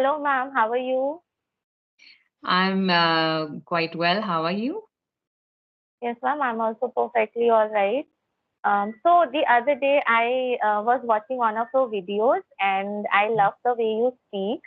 Hello, ma'am. How are you? I'm quite well. How are you? Yes, ma'am. I'm also perfectly all right. So the other day I was watching one of your videos and I love the way you speak,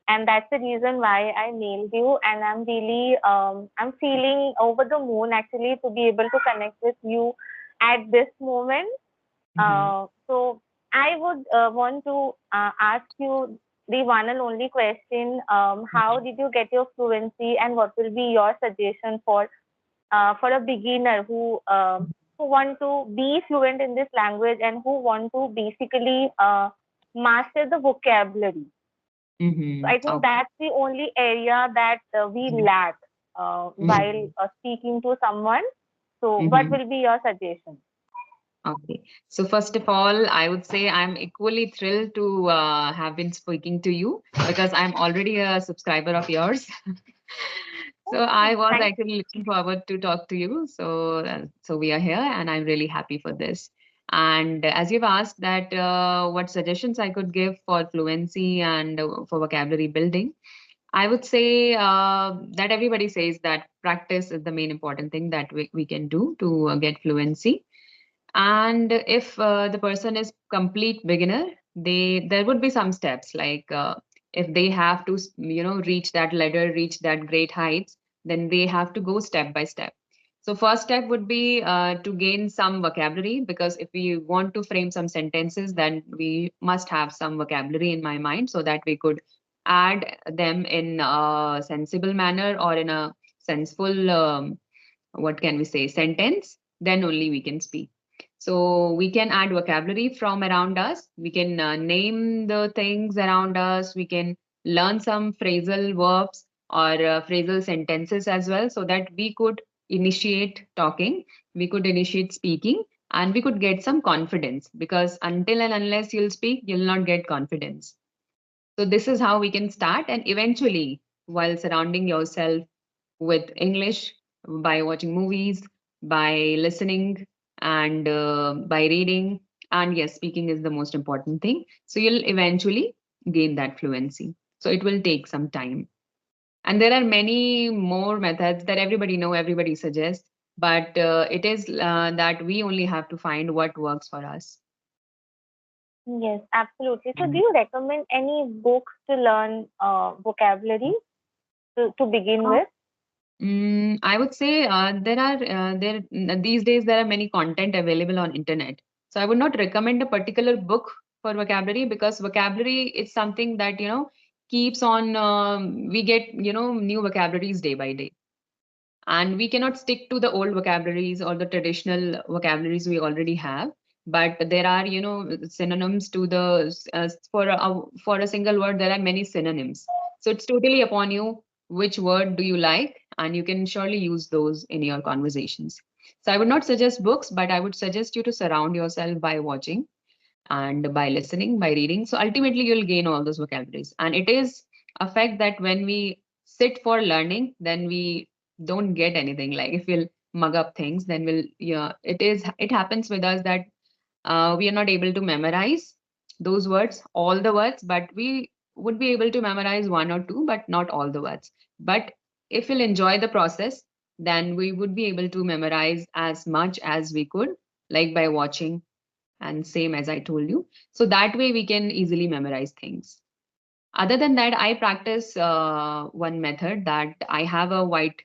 and that's the reason why I mailed you. And I'm really I'm feeling over the moon actually to be able to connect with you at this moment. Mm-hmm. So I would want to ask you the one and only question. How did you get your fluency, and what will be your suggestion for a beginner who want to be fluent in this language and who want to basically master the vocabulary? So Mm-hmm. I think Okay. that's the only area that we lack while Mm-hmm. speaking to someone. So what Mm-hmm. will be your suggestion? Okay. So first of all, I would say I'm equally thrilled to have been speaking to you because I'm already a subscriber of yours. So I was Thank actually looking forward to talk to you. So we are here, and I'm really happy for this. And as you've asked that what suggestions I could give for fluency and for vocabulary building, I would say that everybody says that practice is the main important thing that we can do to get fluency. And if the person is complete beginner, there would be some steps like if they have to reach that ladder, reach that great heights, then they have to go step by step. So first step would be to gain some vocabulary, because if we want to frame some sentences, then we must have some vocabulary in my mind so that we could add them in a sensible manner or in a senseful what can we say sentence. Then only we can speak. So we can add vocabulary from around us. We can name the things around us. We can learn some phrasal verbs or phrasal sentences as well, so that we could initiate talking, we could initiate speaking, and we could get some confidence, because until and unless you'll speak, you'll not get confidence. So this is how we can start, and eventually, while surrounding yourself with English, by watching movies, by listening, and by reading. And yes, speaking is the most important thing. So you'll eventually gain that fluency. So it will take some time. And there are many more methods that everybody know, everybody suggests, but it is that we only have to find what works for us. Yes, absolutely. So, do you recommend any books to learn vocabulary to begin with? I would say there these days there are many content available on internet. So I would not recommend a particular book for vocabulary, because vocabulary is something that keeps on. We get new vocabularies day by day, and we cannot stick to the old vocabularies or the traditional vocabularies we already have. But there are synonyms to the for a single word there are many synonyms. So it's totally upon you which word do you like, and you can surely use those in your conversations. So I would not suggest books, but I would suggest you to surround yourself by watching and by listening, by reading. So ultimately you'll gain all those vocabularies, and it is a fact that when we sit for learning, then we don't get anything. Like if we'll mug up things, then we'll yeah, it happens with us that we are not able to memorize those words, all the words, but we would be able to memorize one or two, but not all the words. But if we'll enjoy the process, then we would be able to memorize as much as we could, like by watching, and same as I told you. So that way we can easily memorize things. Other than that, I practice one method that I have a white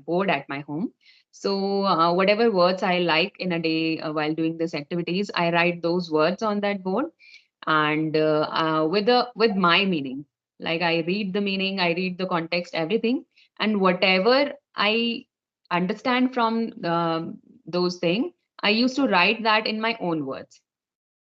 board at my home. So whatever words I like in a day while doing these activities, I write those words on that board, and with my meaning. Like I read the meaning, I read the context, everything, and whatever I understand from those things, I used to write that in my own words.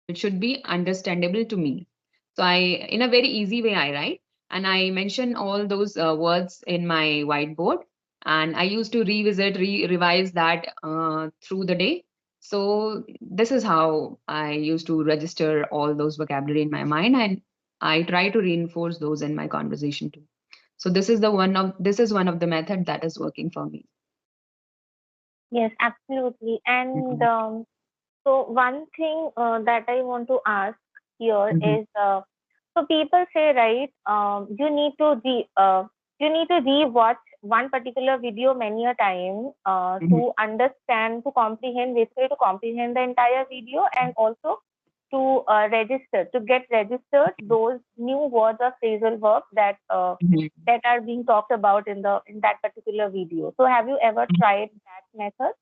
It should be understandable to me. So I, in a very easy way, I write, and I mention all those words in my whiteboard, and I used to revisit, revise that through the day. So this is how I used to register all those vocabulary in my mind, and I try to reinforce those in my conversation too. So this is one of the method that is working for me. Yes, absolutely. And Mhm. so, one thing that I want to ask here Mhm. is So people say, right, you need to re-watch one particular video many a time Mhm. to understand, to comprehend, basically to comprehend the entire video, and also to to get registered those new words or phrasal verbs Mhm. that are being talked about in that particular video. So have you ever tried that method?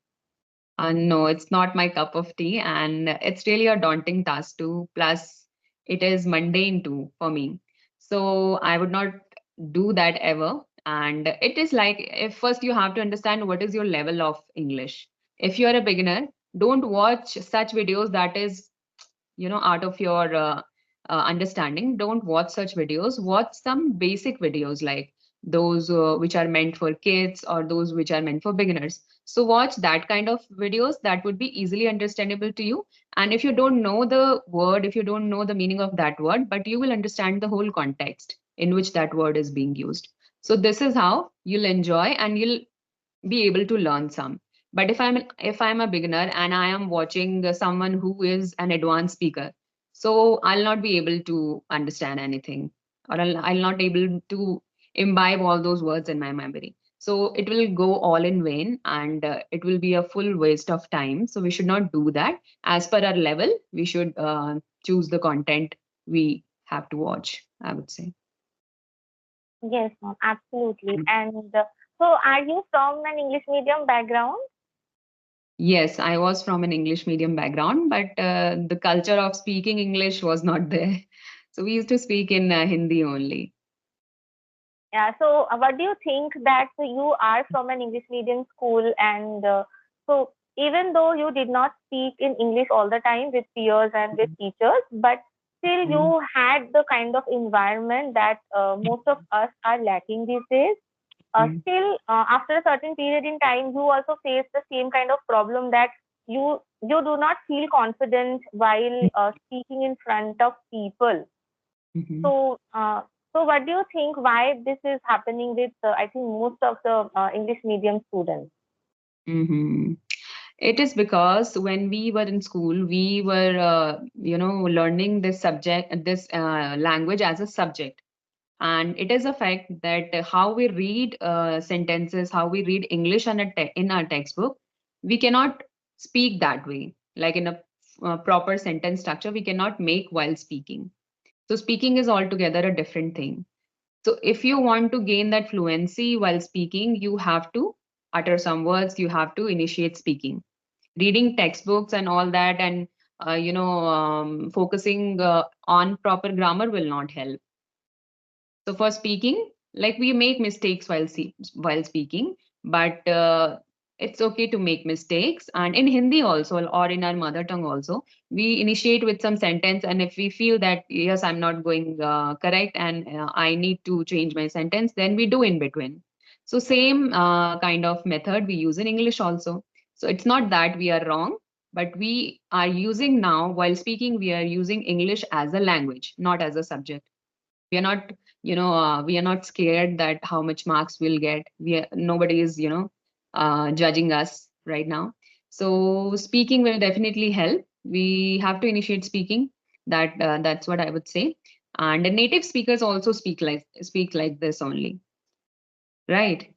No, it's not my cup of tea, and it's really a daunting task too. Plus, it is mundane too for me. So I would not do that ever. And it is like, if first you have to understand what is your level of English. If you are a beginner, don't watch such videos that is, out of your understanding. Don't watch such videos. Watch some basic videos like those which are meant for kids or those which are meant for beginners. So watch that kind of videos that would be easily understandable to you. And if you don't know the word, if you don't know the meaning of that word, but you will understand the whole context in which that word is being used. So this is how you'll enjoy and you'll be able to learn some. But if I'm a beginner and I am watching someone who is an advanced speaker, so I'll not be able to understand anything, or I'll not able to imbibe all those words in my memory. So it will go all in vain, and it will be a full waste of time. So we should not do that. As per our level, we should choose the content we have to watch, I would say. Yes, ma'am, absolutely. And so, are you from an English medium background? Yes, I was from an English medium background, but the culture of speaking English was not there. So we used to speak in Hindi only. Yeah. So, what do you think that you are from an English medium school, and so even though you did not speak in English all the time with peers and with teachers, but still Mhm. you had the kind of environment that most of us are lacking these days. Mhm. Still, after a certain period in time, you also face the same kind of problem that you do not feel confident while speaking in front of people. Mhm. So, so what do you think why this is happening with, I think, most of the English medium students? Mhm. It is because when we were in school, we were, learning this subject, this language as a subject. And it is a fact that how we read sentences, how we read English in our textbook, we cannot speak that way. Like in a proper sentence structure, we cannot make while speaking. So speaking is altogether a different thing. So if you want to gain that fluency while speaking, you have to utter some words, you have to initiate speaking. Reading textbooks and all that, and focusing on proper grammar will not help. So for speaking, like we make mistakes while speaking, but it's okay to make mistakes. And in Hindi also, or in our mother tongue also, we initiate with some sentence, and if we feel that yes, I'm not going correct, and I need to change my sentence, then we do in between. So same kind of method we use in English also. So it's not that we are wrong, but we are using now while speaking, we are using English as a language, not as a subject. We are not we are not scared that how much marks we'll get. Nobody is judging us right now. So speaking will definitely help. We have to initiate speaking. That's what I would say. And the native speakers also speak like this only, right?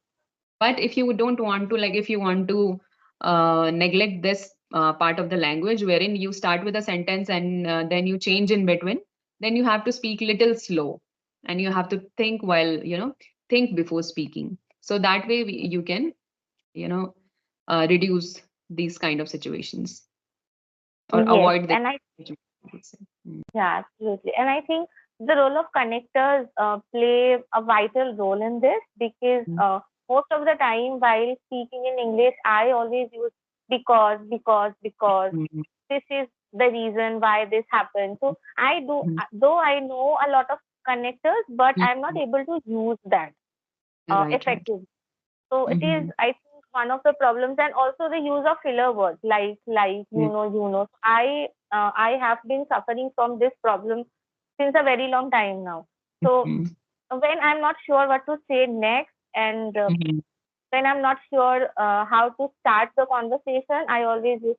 But if you don't want to, like, if you want to neglect this part of the language wherein you start with a sentence and then you change in between, then you have to speak little slow, and you have to think while, think before speaking. So that way you can, you know, reduce these kind of situations or Yes, avoid the and I situation, I would say. yeah, absolutely, and I think the role of connectors play a vital role in this because Mm, most of the time while speaking in English, I always use because mm, this is the reason why this happened. So I do, mm, though I know a lot of connectors, but mm, I'm not mm. able to use that Right, right. effectively. So it is, Mm-hmm. I think, one of the problems, and also the use of filler words like, you know. I have been suffering from this problem since a very long time now. So Mm-hmm. when I'm not sure what to say next, and when I'm not sure how to start the conversation, I always use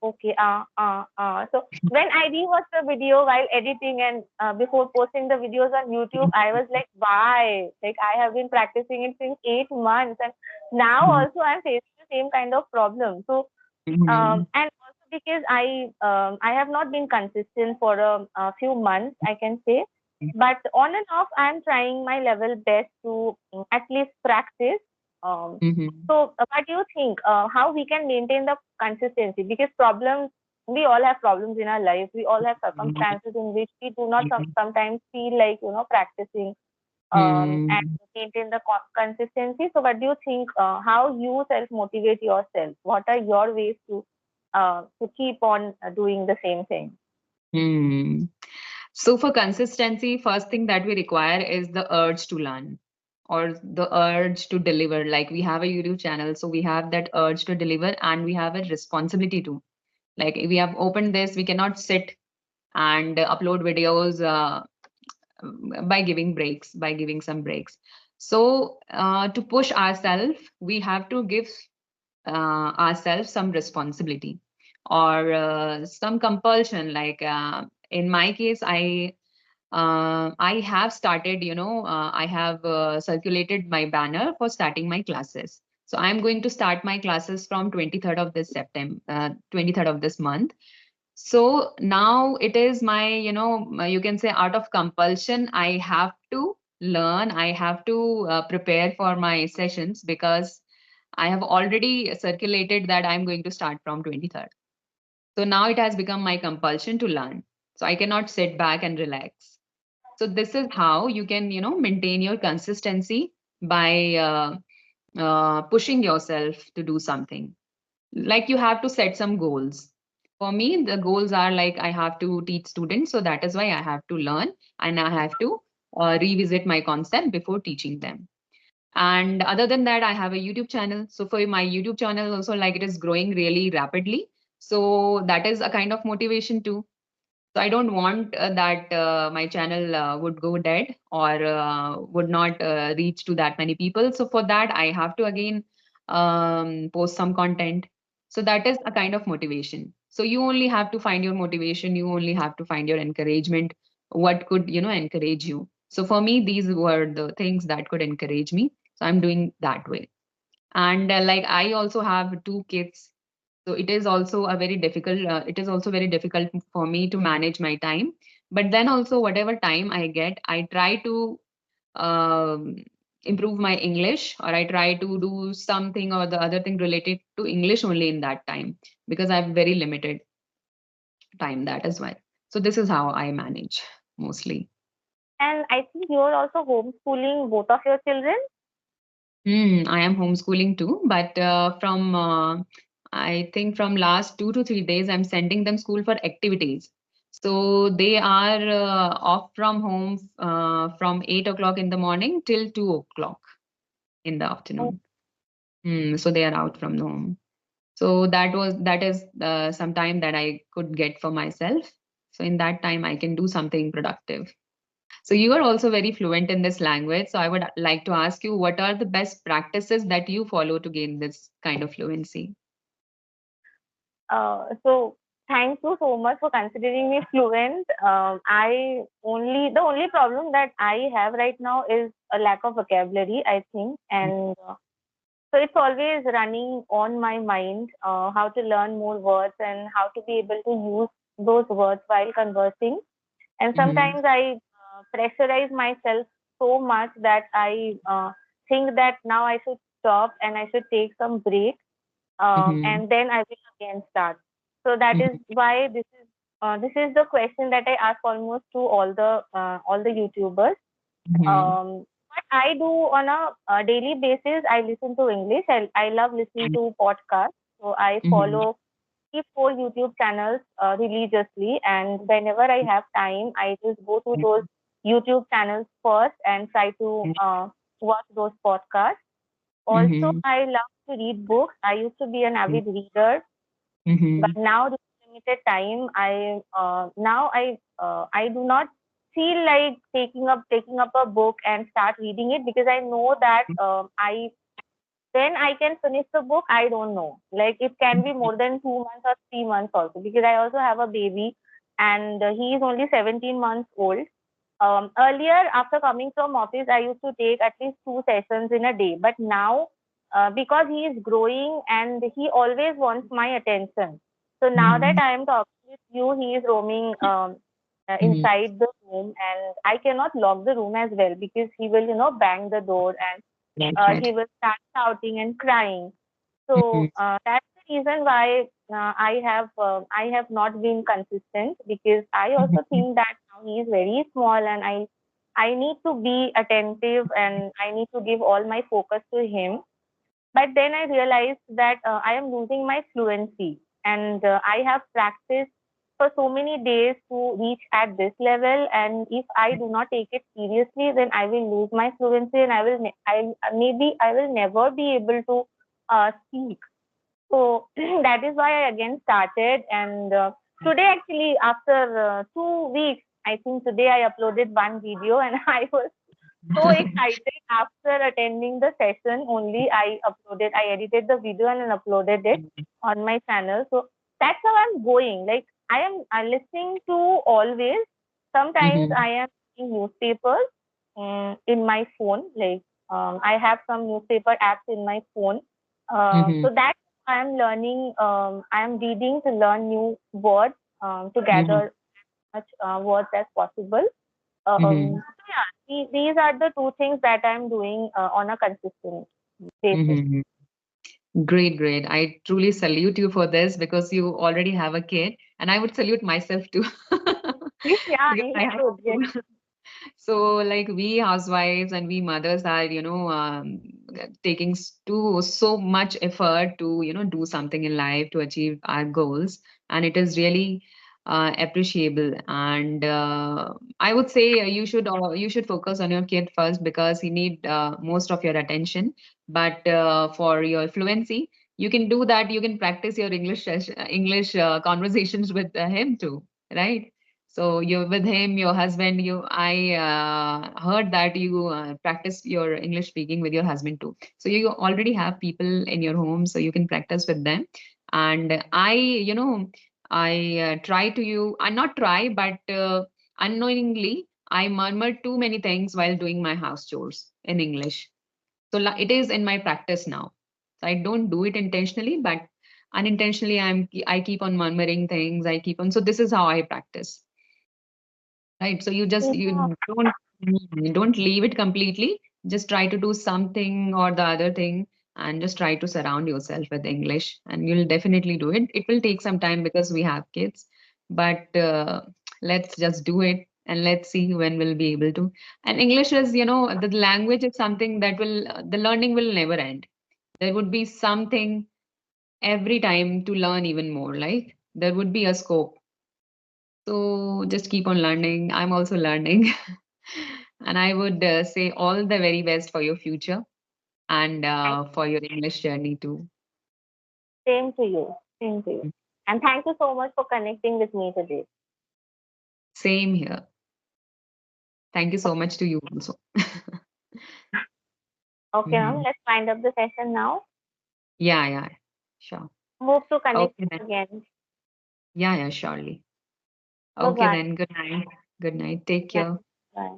Okay. So when I rewatched the video while editing and before posting the videos on YouTube, I was like, why? Like I have been practicing it since 8 months, and now Mhm. also I'm facing the same kind of problem. So Mhm. and also because I have not been consistent for a few months, I can say, but on and off I'm trying my level best to at least practice. Um, Mhm. what do you think? How we can maintain the consistency? Because problems, we all have problems in our life. We all have circumstances in which we do not sometimes feel like practicing and Mhm. maintain the consistency. So, what do you think? How you self motivate yourself? What are your ways to keep on doing the same thing? Hmm. So for consistency, first thing that we require is the urge to learn or the urge to deliver. Like we have a YouTube channel, so we have that urge to deliver and we have a responsibility to. Like if we have opened this, we cannot sit and upload videos by giving breaks, by giving some breaks. So to push ourselves, we have to give ourselves some responsibility or some compulsion. Like in my case, I have started, I have circulated my banner for starting my classes. So I'm going to start my classes from 23rd of this September, 23rd of this month. So now it is my, you can say out of compulsion, I have to learn, I have to prepare for my sessions because I have already circulated that I'm going to start from 23rd. So now it has become my compulsion to learn. So I cannot sit back and relax. So this is how you can, maintain your consistency by pushing yourself to do something. Like you have to set some goals. For me, the goals are like I have to teach students, so that is why I have to learn and I have to revisit my concept before teaching them. And other than that, I have a YouTube channel. So for my YouTube channel, also like it is growing really rapidly. So that is a kind of motivation too. So I don't want that my channel would go dead or would not reach to that many people. So for that, I have to again post some content. So that is a kind of motivation. So you only have to find your motivation. You only have to find your encouragement. What could, encourage you? So for me, these were the things that could encourage me. So I'm doing that way. And like I also have two kids, so it is also very difficult for me to manage my time. But then also whatever time I get, I try to um, improve my English, or I try to do something or the other thing related to English only in that time, because I have very limited time. That is why. So this is how I manage mostly. And I think you are also homeschooling both of your children. I am homeschooling too, but I think from last 2 to 3 days, I'm sending them school for activities. So they are off from home from 8 o'clock in the morning till 2 o'clock in the Oh, afternoon. So they are out from the home. So that is some time that I could get for myself. So in that time, I can do something productive. So you are also very fluent in this language. So I would like to ask you, what are the best practices that you follow to gain this kind of fluency? so thank you so much for considering me fluent. The only problem that I have right now is a lack of vocabulary, I think, and so it's always running on my mind how to learn more words and how to be able to use those words while conversing. And Mm-hmm. sometimes I pressurize myself so much that I think that now I should stop and I should take some break, Mm-hmm. and then I will again start. So that is why this is the question that I ask almost to all the YouTubers. Mm-hmm. What I do on a daily basis, I listen to English. I love listening to podcasts. So I Mm-hmm. follow 3, 4 YouTube channels religiously, and whenever I have time, I just go to those YouTube channels first and try to watch those podcasts. Also, Mm-hmm. I love to read books. I used to be an avid reader, but Mm-hmm. now due to limited time, I do not feel like taking up a book and start reading it because I know that then I can finish the book, I don't know. Like it can be more than 2 months or 3 months also, because I also have a baby, and he is only 17 months old. Earlier, after coming from office, I used to take at least 2 sessions in a day. But now, because he is growing and he always wants my attention. So now that Mhm. I am talking with you, he is roaming Mhm. inside the room, and I cannot lock the room as well, because he will, bang the door, and Right, right. he will start shouting and crying. Mhm. So that's the reason why I have not been consistent, because I also Mhm. think that now he is very small, and I need to be attentive, and I need to give all my focus to him. But then I realized that I am losing my fluency, and I have practiced for so many days to reach at this level. And if I do not take it seriously, then I will lose my fluency, and maybe I will never be able to speak. So that is why I again started. And today, actually, after 2 weeks, I think today I uploaded one video, and I was so excited after attending the session. Only I edited the video and then uploaded it on my channel. So that's how I'm going. Like I am listening to always. Sometimes Mhm. I am reading newspapers in my phone. Like I have some newspaper apps in my phone. Mhm. So that I am learning. I am reading to learn new words, to Mhm. gather much words as possible. Mhm. So yeah, these are the two things that I'm doing on a consistent basis. Mhm. Great, great. I truly salute you for this because you already have a kid, and I would salute myself too. Yeah, Because you I have should. Yes. two. So, like we housewives and we mothers are, taking too so much effort to, do something in life to achieve our goals, and it is really appreciable. And I would say you should focus on your kid first because he need most of your attention. But for your fluency, you can do that. You can practice your English conversations with him too, right? So you're with him, your husband. I heard that you practice your English speaking with your husband too. So you already have people in your home, so you can practice with them. And I try to you. I not try, but unknowingly, I murmur too many things while doing my house chores in English. So it is in my practice now. So I don't do it intentionally, but unintentionally, I keep on murmuring things. I keep on. So this is how I practice. Right. So Yeah, you don't leave it completely. Just try to do something or the other thing and just try to surround yourself with English and you'll definitely do it. It will take some time because we have kids, but let's just do it and let's see when we'll be able to. And English is, the language is something that the learning will never end. There would be something every time to learn even more. Like there would be a scope, so just keep on learning. I'm also learning. And I would say all the very best for your future and thank for your English journey too. same to you. Same to you. And thank you so much for connecting with me today. Same here. Thank you so much to you also. Okay, ma'am. Mhm. Let's wind up the session now. Yeah, yeah, sure. Hope to connect Okay then. again. Yeah, yeah, surely. Bye Okay bye. then. Good night. Good night. Take care. Bye.